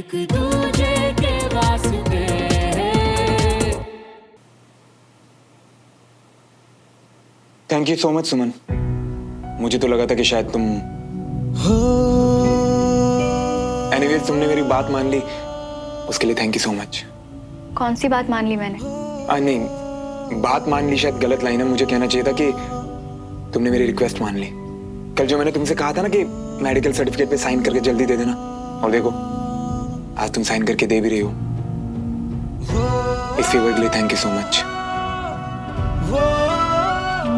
एक दूजे के वास्ते। थैंक यू सो मच सुमन। मुझे तो लगा था कि शायद तुम एनीवेज तुमने मेरी बात मान ली, उसके लिए थैंक यू सो मच। कौन सी बात मान ली मैंने? नहीं, बात मान ली शायद गलत लाइन है, मुझे कहना चाहिए था कि तुमने मेरी रिक्वेस्ट मान ली। कल जो मैंने तुमसे कहा था ना कि मेडिकल सर्टिफिकेट पे साइन करके जल्दी दे देना, और देखो आज तुम साइन करके दे भी रही हो। इस फेवर के लिए थैंक यू सो मच।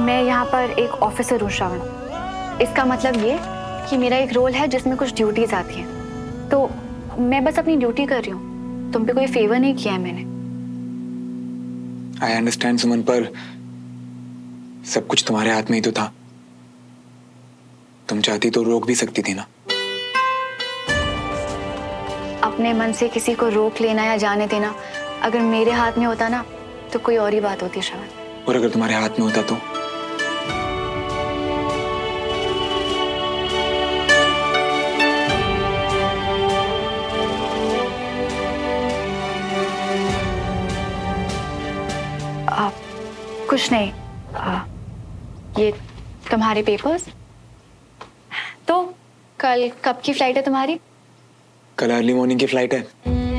मैं यहाँ पर एक ऑफिसर हूँ श्रवण। इसका मतलब ये कि मेरा एक रोल है जिसमें कुछ ड्यूटीज आती हैं, तो मैं बस अपनी ड्यूटी कर रही हूँ। तुम पे कोई फेवर नहीं किया है मैंने। आई अंडरस्टैंड सुमन, पर सब कुछ तुम्हारे हाथ में ही तो था। तुम चाहती तो रोक भी सकती थी ना। अपने मन से किसी को रोक लेना या जाने देना अगर मेरे हाथ में होता ना तो कोई और ही बात होती श्रवण। और अगर तुम्हारे हाथ में होता तो? कुछ नहीं। ये तुम्हारे पेपर्स। तो कल कब की फ्लाइट है तुम्हारी? कल अर्ली मॉर्निंग की फ्लाइट है,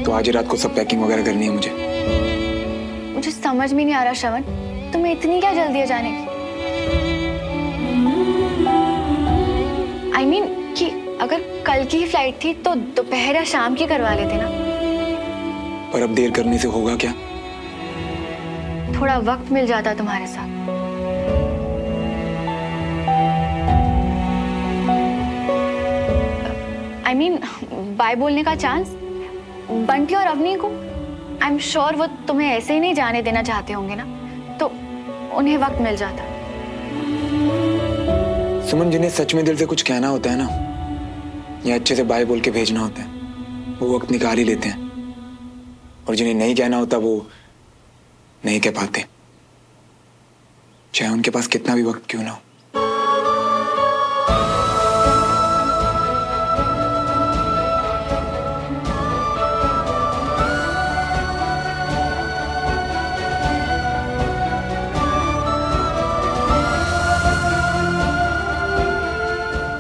तो आज ही रात को सब पैकिंग वगैरह करनी है मुझे। मुझे समझ में नहीं आ रहा श्रवण, तुम्हें इतनी क्या जल्दी है जाने की? I mean कि अगर कल की ही फ्लाइट थी तो दोपहर या शाम की करवा लेते ना। पर अब देर करने से होगा क्या? थोड़ा वक्त मिल जाता तुम्हारे साथ। I mean बाय बोलने का चांस। बंटी और अवनी को आई एम श्योर वो तुम्हें ऐसे ही नहीं जाने देना चाहते होंगे ना, तो उन्हें वक्त मिल जाता। सुमन, जिन्हें सच में दिल से कुछ कहना होता है ना, या अच्छे से बाय बोल के भेजना होता है, वो वक्त निकाल ही लेते हैं। और जिन्हें नहीं कहना होता वो नहीं कह पाते, चाहे उनके पास कितना भी वक्त क्यों ना हो।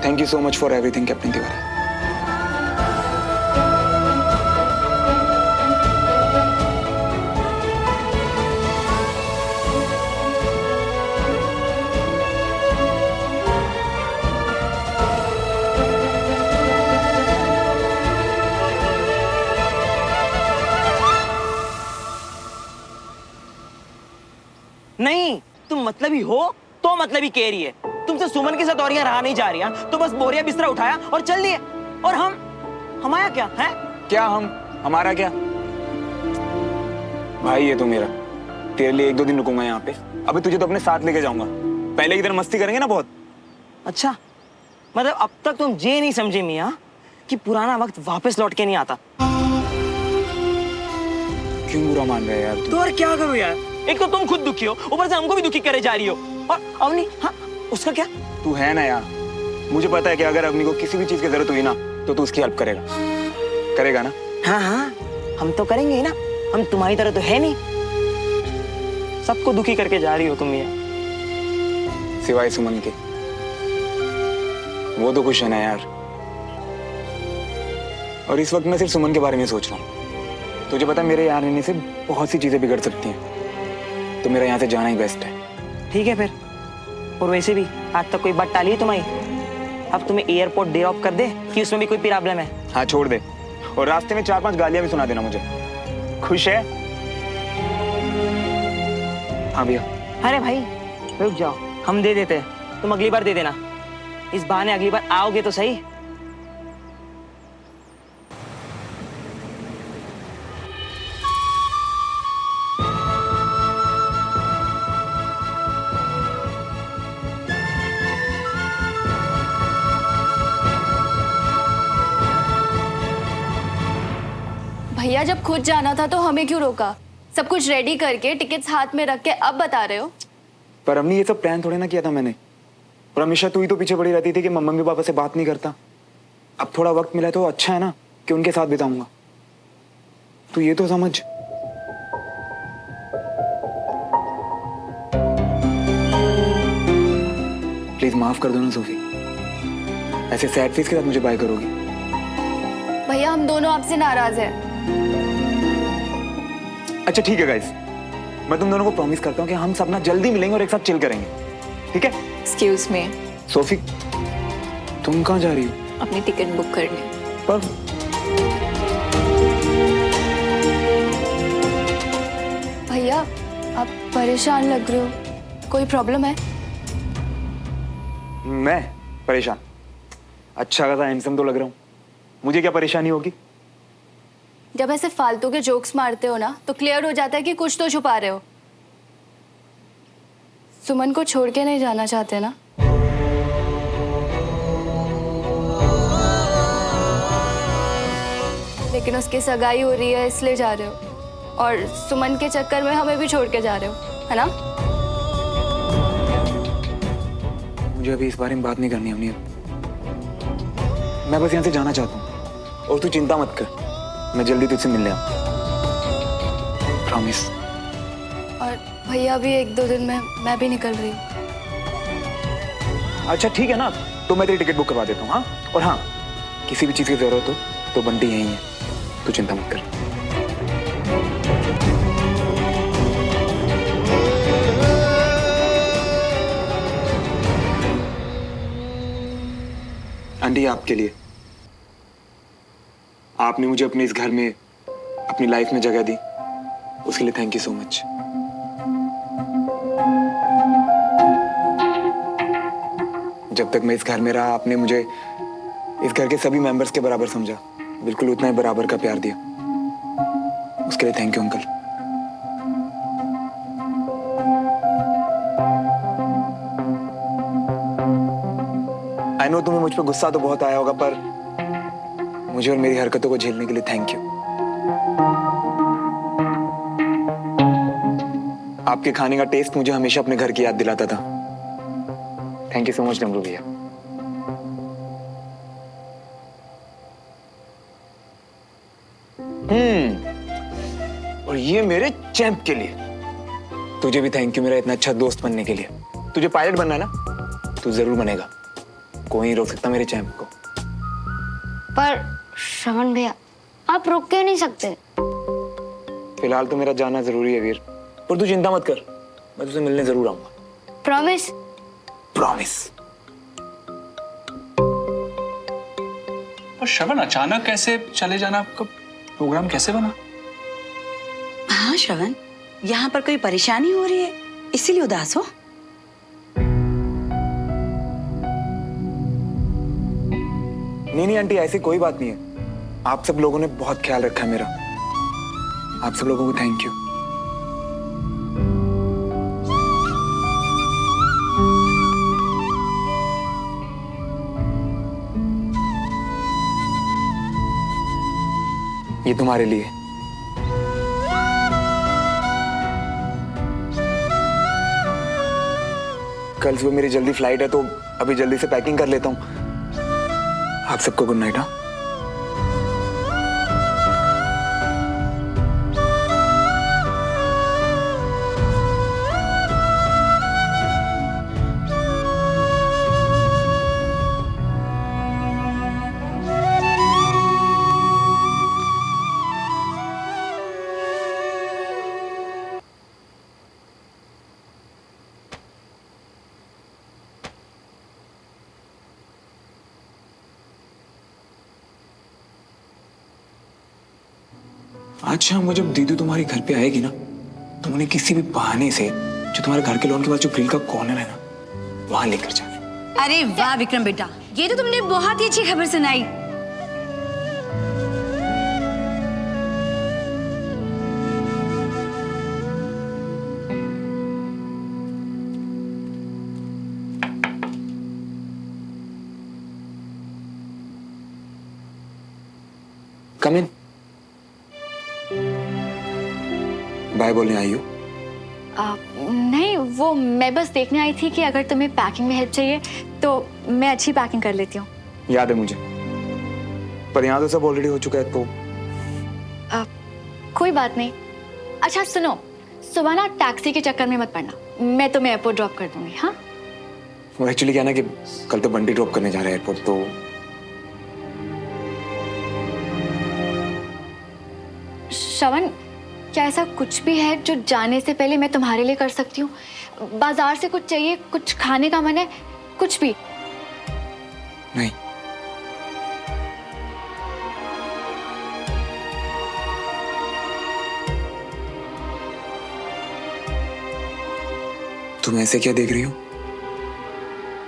Thank you so much for everything, Captain Tiwari. नहीं, तुम मतलबी हो तो मतलबी कह रही है। तुमसे सुमन के साथ और यहाँ रहा नहीं जा रही है, तो बस बोरिया बिस्तरा उठाया और चल दिए। और हमारा क्या है? क्या हमारा क्या? भाई ये तो मेरा, तेरे लिए 1-2 दिन रुकूंगा यहाँ पे। अबे तुझे तो अपने साथ लेके जाऊंगा। पहले इधर मस्ती करेंगे ना बहुत। अच्छा, मतलब अब तक तुम ये नहीं समझे मियाँ कि पुराना वक्त वापस लौट के नहीं आता। क्यों बुरा मान रहे यार तू? तो और क्या करूँ यार, एक तो तुम खुद दुखी हो, ऊपर से हमको भी दुखी करे जा रही हो। और अवनी, हाँ उसका क्या? तू है ना यार, मुझे पता है कि अगर अवनी को किसी भी चीज की जरूरत हुई ना तो तू उसकी हेल्प करेगा ना? हाँ हाँ, हम तो करेंगे ही ना। हम तुम्हारी तरह तो है नहीं। सबको दुखी करके जा रही हो तुम मियाँ। सिवाय सुमन के, वो तो खुश है ना यार। और इस वक्त मैं सिर्फ सुमन के बारे में सोच रहा हूँ। तुझे पता है मेरे यहाँ रहने से बहुत सी चीजें बिगड़ सकती हैं, तो मेरा यहाँ से जाना ही बेस्ट है। ठीक है फिर। और वैसे भी आज तक कोई बात टाली है तुम्हारी? अब तुम्हें एयरपोर्ट ड्रॉप कर दे कि उसमें भी कोई प्रॉब्लम है? हाँ छोड़ दे, और रास्ते में 4-5 गालियां भी सुना देना मुझे। खुश है? हाँ भैया। अरे भाई रुक जाओ, हम दे देते हैं, तुम अगली बार दे देना। इस बहाने अगली बार आओगे तो सही। भैया जब खुद जाना था तो हमें क्यों रोका? सब कुछ रेडी करके टिकट्स हाथ में रख के अब बता रहे हो? पर हमने ये सब प्लान थोड़े ना किया था मैंने। और हमेशा तू ही तो पीछे पड़ी रहती थी कि मम्मी पापा से बात नहीं करता। अब थोड़ा वक्त मिला तो अच्छा है ना कि उनके साथ बिताऊंगा। तू ये तो समझ। प्लीज माफ कर दो ना सोफी, ऐसे सैड फेस के साथ मुझे बाय करोगी? भैया हम दोनों आपसे नाराज हैं। अच्छा ठीक है गाइस, मैं तुम दोनों को प्रॉमिस करता हूँ कि हम सब ना जल्दी मिलेंगे और एक साथ चिल करेंगे, ठीक है? एक्सक्यूज मी, सोफी तुम कहाँ जा रही हो? अपनी टिकट बुक करने। पर भैया आप परेशान लग रहे हो, कोई प्रॉब्लम है? मैं परेशान? अच्छा खासा हैंडसम तो लग रहा हूँ, मुझे क्या परेशानी होगी? जब ऐसे फालतू के जोक्स मारते हो ना तो क्लियर हो जाता है कि कुछ तो छुपा रहे हो। सुमन को छोड़ के नहीं जाना चाहते ना? लेकिन उसकी सगाई हो रही है इसलिए जा रहे हो, और सुमन के चक्कर में हमें भी छोड़ के जा रहे हो, है ना? मुझे अभी इस बारे में बात नहीं करनी है अमनीत। मैं बस यहाँ से जाना चाहता हूँ और तू चिंता मत कर, मैं जल्दी तुझसे मिलने आऊँ, प्रॉमिस। और भैया भी 1-2 दिन में मैं भी निकल रही हूँ। अच्छा ठीक है ना, तो मैं तेरी टिकट बुक करवा देता हूँ। हाँ, और हाँ, किसी भी चीज़ की जरूरत हो तो बंटी यहीं है, तू चिंता मत कर। आंटी आपके लिए, आपने मुझे अपने इस घर में, अपनी लाइफ में जगह दी, उसके लिए थैंक यू सो मच। जब तक मैं इस घर में रहा, आपने मुझे इस घर के सभी मेंबर्स के बराबर समझा, बिल्कुल उतना ही बराबर का प्यार दिया, उसके लिए thank you uncle. I know तुम्हें मुझ पर गुस्सा तो बहुत आया होगा, पर मुझे और मेरी हरकतों को झेलने के लिए थैंक यू। आपके खाने का टेस्ट मुझे हमेशा अपने घर की याद दिलाता था। थैंक यू सो मच डमरू भैया। और ये मेरे चैंप के लिए। तुझे भी थैंक यू मेरा इतना अच्छा दोस्त बनने के लिए। तुझे पायलट बनना है ना, तू जरूर बनेगा, कोई नहीं रोक सकता मेरे चैंप को। पर श्रवण भैया आप रोक क्यों नहीं सकते? फिलहाल तो मेरा जाना जरूरी है वीर, पर तू चिंता मत कर, मैं तुझसे मिलने जरूर आऊंगा। प्रॉमिस? प्रॉमिस। और श्रवण अचानक कैसे चले जाना, आपका प्रोग्राम कैसे बना? हाँ श्रवण, यहाँ पर कोई परेशानी हो रही है इसीलिए उदास हो? नहीं आंटी, ऐसी कोई बात नहीं है। आप सब लोगों ने बहुत ख्याल रखा है मेरा, आप सब लोगों को थैंक यू। ये तुम्हारे लिए। कल सुबह मेरी जल्दी फ्लाइट है, तो अभी जल्दी से पैकिंग कर लेता हूँ। आप सबको गुड नाइट। हाँ, आज शाम को जब दीदी तुम्हारे घर पे आएगी ना, तो उन्हें किसी भी बहाने से जो तुम्हारे घर के लॉन के पास जो ग्रिल का कॉर्नर है ना, वहां लेकर जाना। अरे वाह विक्रम बेटा, ये तो तुमने बहुत ही अच्छी खबर सुनाई। कम इन। बाय बोलने आई हो? नहीं, वो मैं बस देखने आई थी कि अगर तुम्हें पैकिंग में हेल्प चाहिए तो मैं अच्छी पैकिंग कर लेती हूँ। याद है मुझे, पर यहाँ तो सब ऑलरेडी हो चुका है। तो कोई बात नहीं। अच्छा सुनो, सुबह ना टैक्सी के चक्कर में मत पड़ना, मैं तुम्हें एयरपोर्ट ड्रॉप कर दूंगी। हाँ वो एक्चुअली क्या ना कि कल तो बंटी ड्रॉप करने जा रहा है एयरपोर्ट, तो श्रवण, क्या ऐसा कुछ भी है जो जाने से पहले मैं तुम्हारे लिए कर सकती हूँ? बाजार से कुछ चाहिए, कुछ खाने का मन है, कुछ भी? नहीं। तुम ऐसे क्या देख रही हो?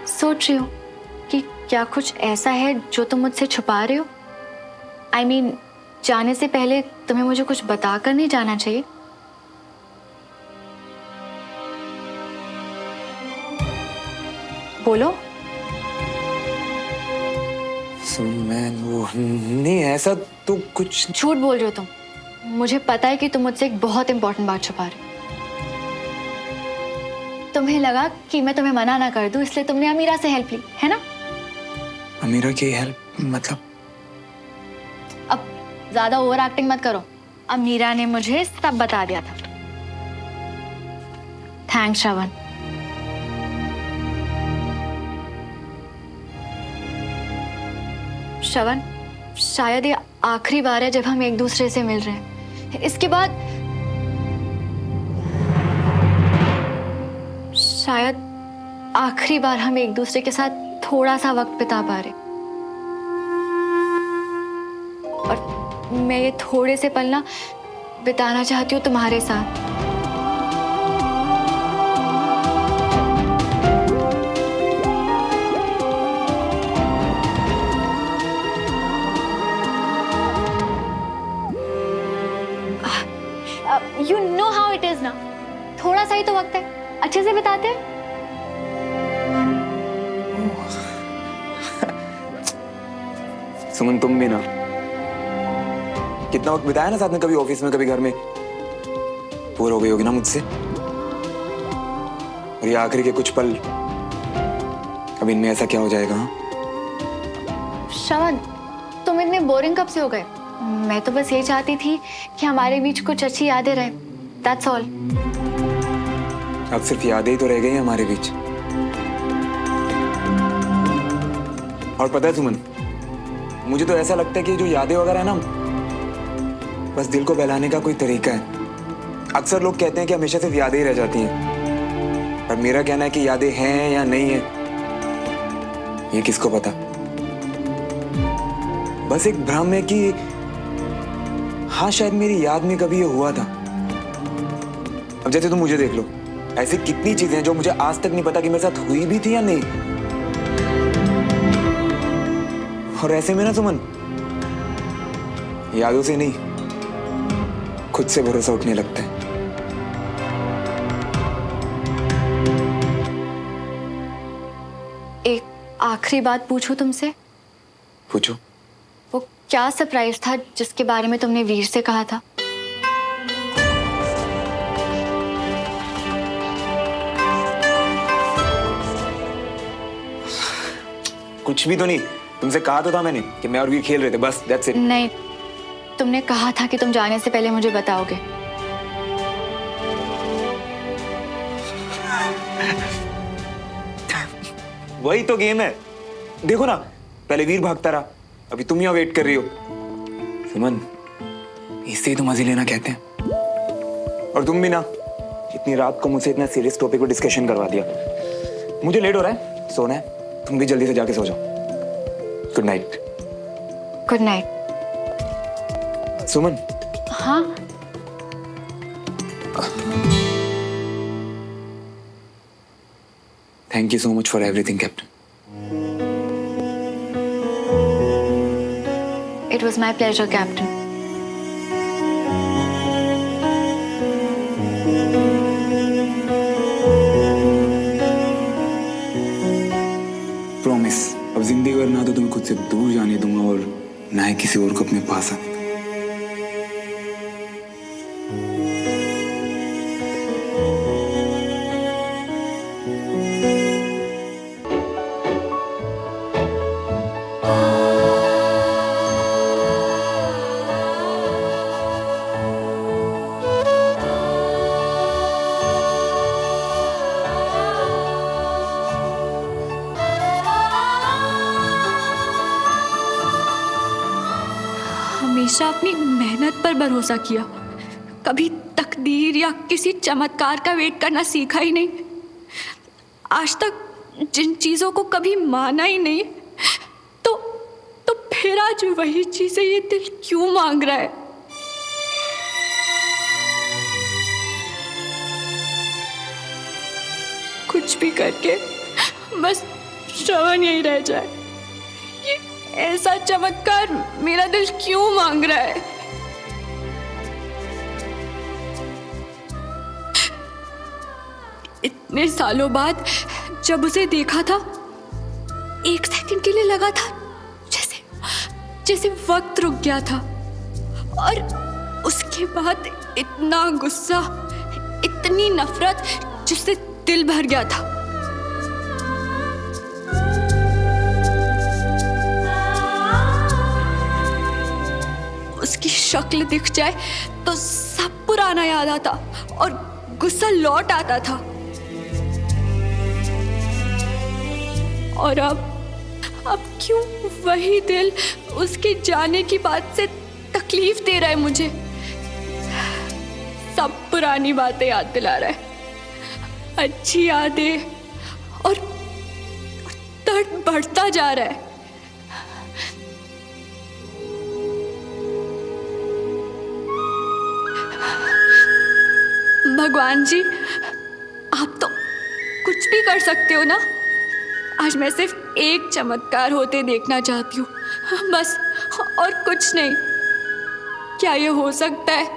सोच रही हूँ कि क्या कुछ ऐसा है जो तुम मुझसे छुपा रहे हो। I mean, जाने से पहले तुम्हें मुझे कुछ बता कर नहीं जाना चाहिए। बोलो। मैं वो नहीं, ऐसा तो कुछ। झूठ बोल रहे हो तुम। मुझे पता है कि तुम मुझसे एक बहुत इंपॉर्टेंट बात छुपा रहे हो। तुम्हें लगा कि मैं तुम्हें मना ना कर दूं, इसलिए तुमने अमीरा से हेल्प ली, है ना? अमीरा की हेल्प मतलब? अब ज्यादा ओवर एक्टिंग मत करो। अमीरा ने मुझे सब बता दिया था। थैंक्स श्रवण। श्रवण, शायद ये आखिरी बार है जब हम एक दूसरे से मिल रहे हैं। इसके बाद शायद आखिरी बार हम एक दूसरे के साथ थोड़ा सा वक्त बिता पा रहे। और मैं ये थोड़े से पल ना बिताना चाहती हूँ तुम्हारे साथ। You know how it is ना, थोड़ा सा ही तो वक्त है, अच्छे से बिताते हैं। सुमन, तुम भी ना कितना वक्त बिताया ना साथ में, कभी ऑफिस में कभी घर में। बोर हो गई होगी ना मुझसे। और ये आखिरी के कुछ पल, अब इनमें ऐसा क्या हो जाएगा? हाँ? श्रवण, तुम इतने बोरिंग कब से हो गए? मैं तो बस ये चाहती थी कि हमारे बीच कुछ अच्छी यादें रहे। That's all. अब सिर्फ यादें ही तो रह गई हैं हमारे बीच। और पता है सुमन, मुझे तो ऐसा लगता है कि जो यादें वगैरह है ना, बस दिल को बहलाने का कोई तरीका है। अक्सर लोग कहते हैं कि हमेशा सिर्फ यादें ही रह जाती हैं, पर मेरा कहना है कि यादें हैं या नहीं है, ये किसको पता। बस एक भ्रम है कि हाँ, शायद मेरी याद में कभी ये हुआ था। अब जैसे तुम मुझे देख लो, ऐसी कितनी चीजें हैं जो मुझे आज तक नहीं पता कि मेरे साथ हुई भी थी या नहीं। और ऐसे में ना सुमन, यादों से नहीं, खुद से भरोसा उठने लगता है। एक आखिरी बात पूछूं तुमसे? पूछो। वो क्या सरप्राइज था जिसके बारे में तुमने वीर से कहा था? कुछ भी तो नहीं, तुमसे कहा तो था मैंने कि मैं और वीर खेल रहे थे, बस दैट्स इट। नहीं, तुमने कहा था कि तुम जाने से पहले मुझे बताओगे। वही तो गेम है। देखो ना, पहले वीर भागता रहा, अभी तुम यहाँ वेट कर रही हो। सुमन, इससे ही तो मजे लेना कहते हैं। और तुम भी ना, इतनी रात को मुझसे इतना सीरियस टॉपिक पर डिस्कशन करवा दिया। मुझे लेट हो रहा है, सोना है, तुम भी जल्दी से जाके सो जाओ। Good night. Good night. Suman. हाँ, thank you so much for everything captain. It was my pleasure captain. Promise, अब जिंदगी भर ना तो तुम्हें खुद से दूर जाने दूंगा और ना ही किसी और को अपने पास आने दूंगा। हमेशा अपनी मेहनत पर भरोसा किया, कभी तकदीर या किसी चमत्कार का वेट करना सीखा ही नहीं। आज तक जिन चीज़ों को कभी माना ही नहीं, तो फिर आज वही चीज़ें ये दिल क्यों मांग रहा है? कुछ भी करके बस श्रवण यही रह जाए। ये ऐसा चमत्कार मेरा दिल क्यों मांग रहा है? इतने सालों बाद जब उसे देखा था, एक सेकंड के लिए लगा था जैसे वक्त रुक गया था, और उसके बाद इतना गुस्सा, इतनी नफरत जिससे दिल भर गया था। उसकी शक्ल दिख जाए तो सब पुराना याद आता और गुस्सा लौट आता था। और अब क्यों वही दिल उसके जाने की बात से तकलीफ दे रहा है मुझे? सब पुरानी बातें याद दिला रहा है, अच्छी यादें, और दर्द बढ़ता जा रहा है। भगवान जी, आप तो कुछ भी कर सकते हो ना। आज मैं सिर्फ एक चमत्कार होते देखना चाहती हूँ, बस, और कुछ नहीं। क्या ये हो सकता है?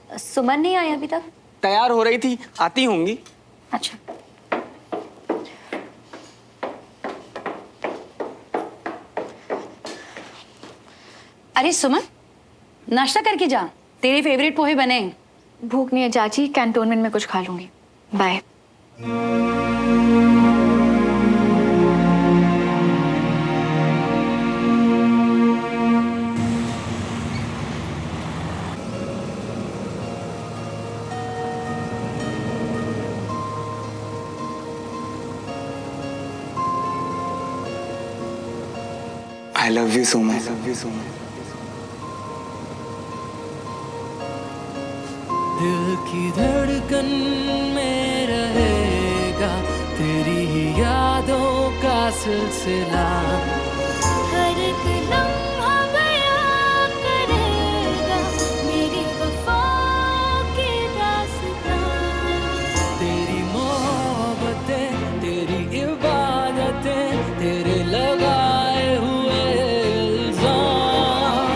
सुमन नहीं आई अभी तक? तैयार हो रही थी, आती होंगी। अच्छा। अरे सुमन, नाश्ता करके जा, तेरे फेवरेट पोहे बने हैं। भूख नहीं है चाची, कैंटोनमेंट में कुछ खा लूंगी। Bye. I love you so much, love you so much. दिल की धड़कन में रहेगा तेरी ही यादों का सिलसिला। हर एक लम्हा बयां करेगा मेरी वफा की दास्तां। तेरी मोहब्बतें, तेरी इबादतें, तेरे लगाए हुए इल्जाम।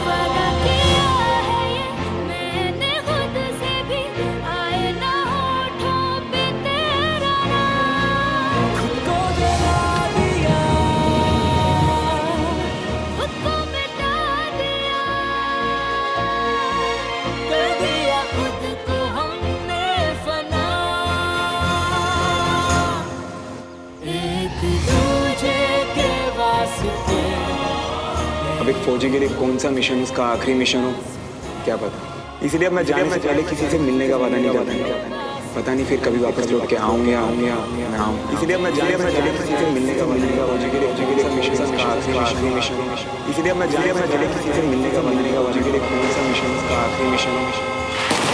वादा किया है ये मैंने खुद से भी, आए ना होठों पे तेरा नाम। खुद को जला दिया, खुद को मिटा दिया, कर दिया खुद को हमने फना। एक दूजे के वास्ते अब एक फौजी के लिए कौन सा मिशन उसका आखिरी मिशन हो क्या पता, इसलिए अब मैं जाने से पहले किसी से मिलने का वादा नहीं करता। पता नहीं फिर कभी वापस लौट के आऊँ या ना आऊँ, इसलिए अब मैं जाने से पहले किसी से मिलने का वादा नहीं करता। फौजी के लिए मिशन उसका आखिरी मिशन, इसलिए अब मैं जाने से पहले किसी से मिलने का वादा नहीं करता। फौजी के लिए कौन सा मिशन उसका आखिरी मिशन।